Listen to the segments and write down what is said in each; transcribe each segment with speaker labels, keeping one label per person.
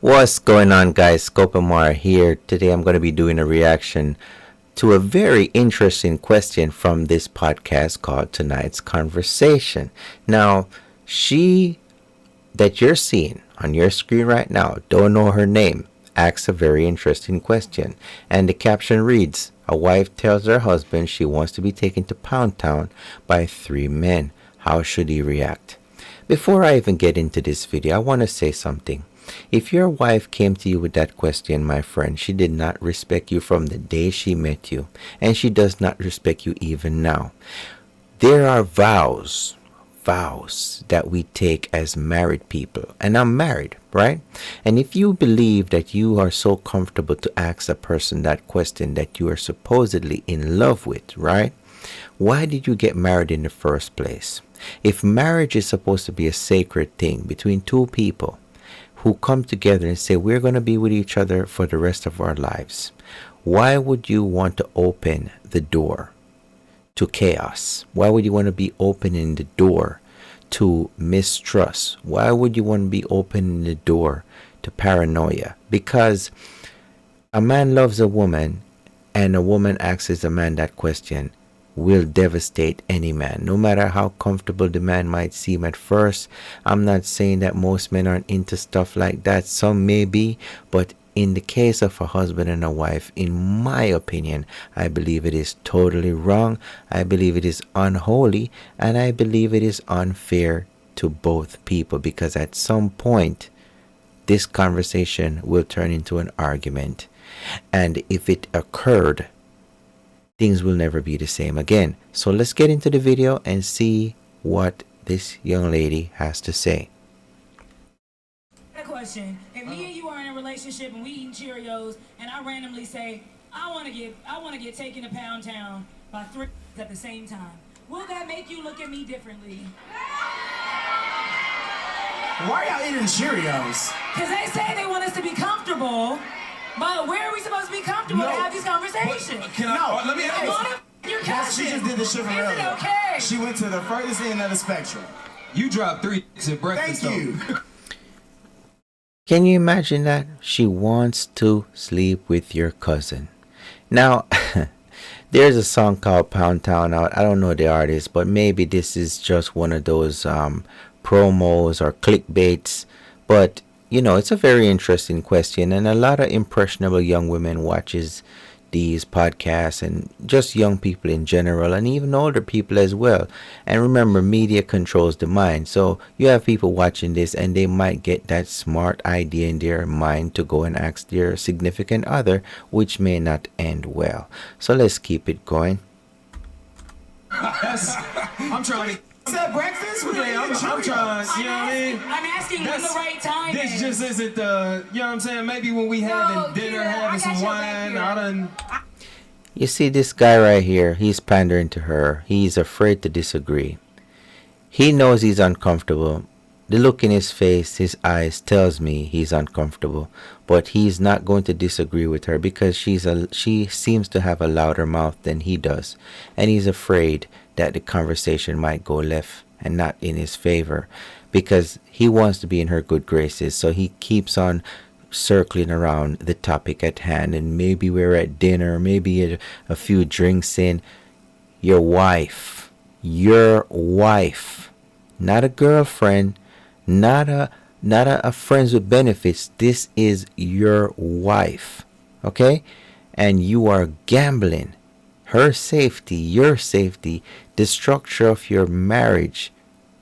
Speaker 1: What's going on, guys? ScopeMR here. Today I'm going to be doing a reaction to a very interesting question from this podcast called Tonight's Conversation. Now, she that you're seeing on your screen right now, don't know her name, asks a very interesting question. And the caption reads, a wife tells her husband she wants to be taken to Pound Town by 3 men. How should he react? Before I even get into this video, I want to say something. If your wife came to you with that question, my friend, she did not respect you from the day she met you, and she does not respect you even now. There are vows that we take as married people, and I'm married, right? And if you believe that you are so comfortable to ask a person that question that you are supposedly in love with, right? Why did you get married in the first place? If marriage is supposed to be a sacred thing between two people who come together and say we're going to be with each other for the rest of our lives, why would you want to open the door to chaos? Why would you want to be opening the door to mistrust? Why would you want to be opening the door to paranoia? Because a man loves a woman, and a woman asks a man that question will devastate any man, no matter how comfortable the man might seem at first. I'm not saying that most men aren't into stuff like that. Some may be, but in the case of a husband and a wife, in my opinion, I believe it is totally wrong. I believe it is unholy, and I believe it is unfair to both people, because at some point this conversation will turn into an argument, and if it occurred, things will never be the same again. So let's get into the video and see what this young lady has to say.
Speaker 2: A question: if me and you are in a relationship and we eating Cheerios, and I randomly say I want to get taken to Pound Town by 3 at the same time, will that make you look at me differently?
Speaker 3: Why are y'all eating Cheerios?
Speaker 2: Because they say they want us to be comfortable. But where are we supposed to be comfortable to have these conversations?
Speaker 3: Let me ask you.
Speaker 2: Your cousin.
Speaker 3: She just did this shit from earlier.
Speaker 2: Is it okay?
Speaker 3: She went to the furthest end of the spectrum.
Speaker 4: You dropped 3 at breakfast.
Speaker 3: Thank you.
Speaker 1: Can you imagine that? She wants to sleep with your cousin. Now, there's a song called Pound Town out. I don't know the artist, but maybe this is just one of those promos or clickbaits. But you know, it's a very interesting question, and a lot of impressionable young women watches these podcasts, and just young people in general, and even older people as well. And remember, media controls the mind, so you have people watching this and they might get that smart idea in their mind to go and ask their significant other, which may not end well. So let's keep it going.
Speaker 4: I'm trying to.
Speaker 3: Is that breakfast?
Speaker 4: Yeah, I'm trying. You know what I mean?
Speaker 2: I'm asking when the right time
Speaker 4: This
Speaker 2: is.
Speaker 4: just isn't the. You know what I'm saying? Maybe when we having dinner, having some wine, I done.
Speaker 1: You see this guy right here, he's pandering to her. He's afraid to disagree. He knows he's uncomfortable. The look in his face, his eyes tells me he's uncomfortable, but he's not going to disagree with her because she seems to have a louder mouth than he does, and he's afraid that the conversation might go left and not in his favor, because he wants to be in her good graces. So he keeps on circling around the topic at hand, and maybe we're at dinner, maybe a few drinks in. Your wife, not a girlfriend, not a friends with benefits. This is your wife, okay? And you are gambling her safety, your safety, the structure of your marriage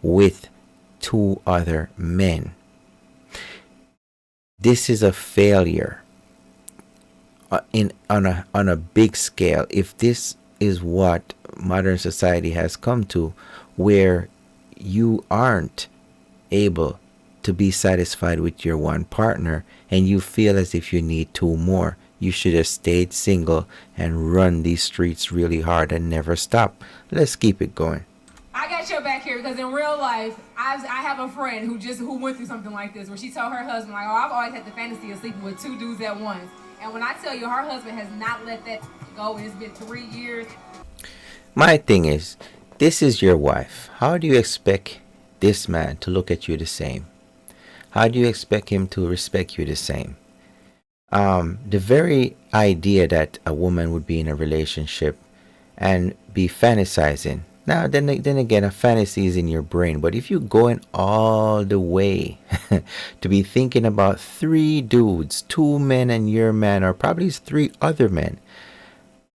Speaker 1: with 2 other men. This is a failure on a big scale. If this is what modern society has come to, where you aren't able to be satisfied with your one partner and you feel as if you need 2 more, you should have stayed single and run these streets really hard and never stop. Let's keep it going.
Speaker 5: I got your back here because in real life, I have a friend who went through something like this, where she told her husband, like, oh, I've always had the fantasy of sleeping with 2 dudes at once. And when I tell you, her husband has not let that go, and it's been 3 years.
Speaker 1: My thing is, this is your wife. How do you expect this man to look at you the same? how do you expect him to respect you the same? The very idea that a woman would be in a relationship and be fantasizing. Now, then again, a fantasy is in your brain. But if you're going all the way to be thinking about three dudes, two men and your man, or probably three other men,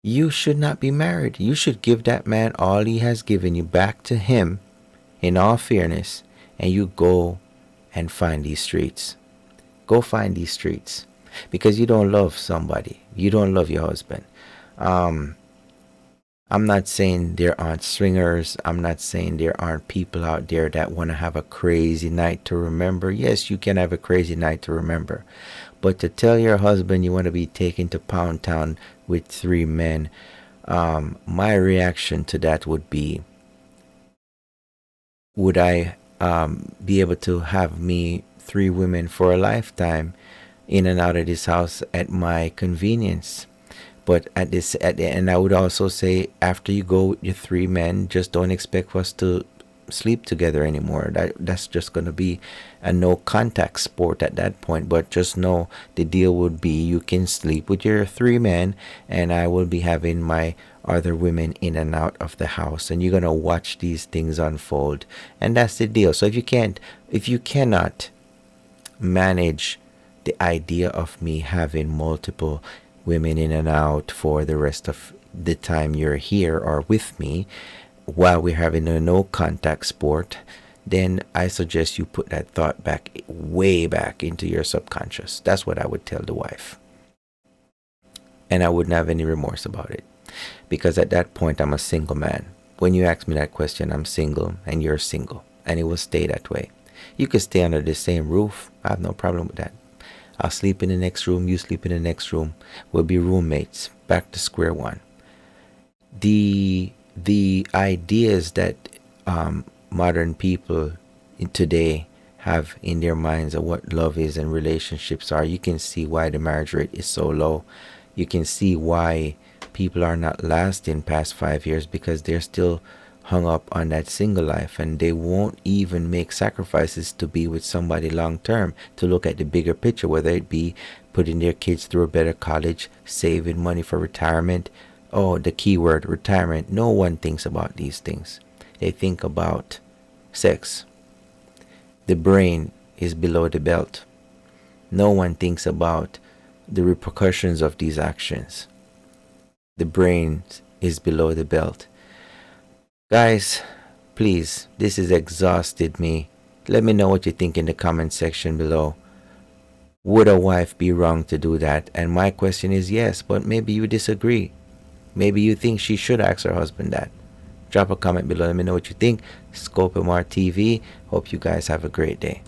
Speaker 1: you should not be married. You should give that man all he has given you back to him, in all fairness, and you go and find these streets. Go find these streets because you don't love somebody. You don't love your husband. I'm not saying there aren't swingers. I'm not saying there aren't people out there that want to have a crazy night to remember. Yes, you can have a crazy night to remember. But to tell your husband you want to be taken to Pound Town with three men, my reaction to that would be, would I be able to have me three women for a lifetime in and out of this house at my convenience? But at the end, I would also say, after you go with your three men, just don't expect us to sleep together anymore. That's just going to be a no contact sport at that point. But just know the deal would be, you can sleep with your three men, and I will be having my other women in and out of the house, and you're going to watch these things unfold. And that's the deal. So if you cannot manage the idea of me having multiple women in and out for the rest of the time you're here or with me while we're having a no contact sport, then I suggest you put that thought back, way back into your subconscious. That's what I would tell the wife. And I wouldn't have any remorse about it, because at that point I'm a single man. When you ask me that question, I'm single and you're single, and it will stay that way. You could stay under the same roof. I have no problem with that. I'll sleep in the next room, you sleep in the next room. We'll be roommates, back to square one. The ideas that modern people today have in their minds of what love is and relationships are, you can see why the marriage rate is so low. You can see why people are not lasting past 5 years, because they're still hung up on that single life, and they won't even make sacrifices to be with somebody long term, to look at the bigger picture, whether it be putting their kids through a better college, saving money for retirement. Oh, the key word, retirement. No one thinks about these things. They think about sex. The brain is below the belt. No one thinks about the repercussions of these actions. The brain is below the belt. Guys, please, this has exhausted me. Let me know what you think in the comment section below. Would a wife be wrong to do that? And my question is yes, but maybe you disagree. Maybe you think she should ask her husband that. Drop a comment below. Let me know what you think. ScopeMR TV. Hope you guys have a great day.